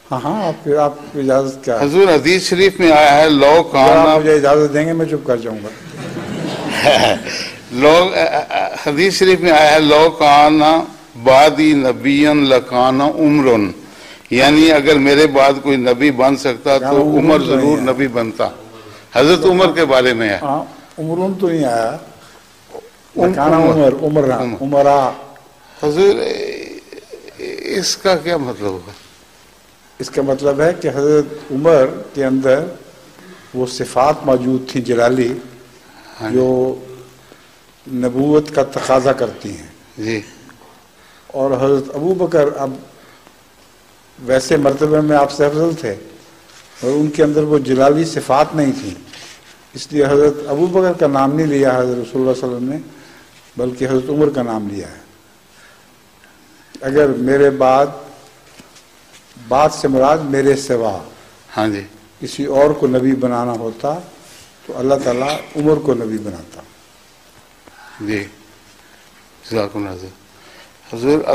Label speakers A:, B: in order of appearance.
A: हाँ हाँ, आप इजाजत क्या है?
B: हजूर हदीस शरीफ में आया है लो
A: अगर आप
B: काना
A: मुझे इजाजत देंगे मैं चुप कर जाऊंगा।
B: लोग हदीस शरीफ में आया है लो काना बादी नबीन लकाना उम्रन, यानी अगर मेरे बाद कोई नबी बन सकता तो उमर
A: तो नहीं
B: जरूर
A: आया।
B: नबी बनता। हजरत उमर के बारे में है।
A: हाँ, उमरून तो नहीं आया, लकाना
B: उमर
A: उमर उमरा उमरा।
B: हजूर इसका क्या मतलब होगा?
A: इसका मतलब है कि हजरत उमर के अंदर वो सिफात मौजूद थी जलाली, जो नबूवत का तकाजा करती हैं
B: जी।
A: और हजरत अबू बकर अब वैसे मर्तबे में आपसे अफजल थे और उनके अंदर वो जलाली सिफात नहीं थी, इसलिए हजरत अबू बकर का नाम नहीं लिया हजरत रसूलुल्लाह सल्लल्लाहु अलैहि वसल्लम ने, बल्कि हजरत उमर का नाम लिया है। अगर मेरे बाद से मुराद मेरे सिवा
B: हाँ जी।
A: किसी और को नबी बनाना होता तो अल्लाह ताला उमर को नबी बनाता।
B: जी, जज़ाकुमुल्लाह हजूर।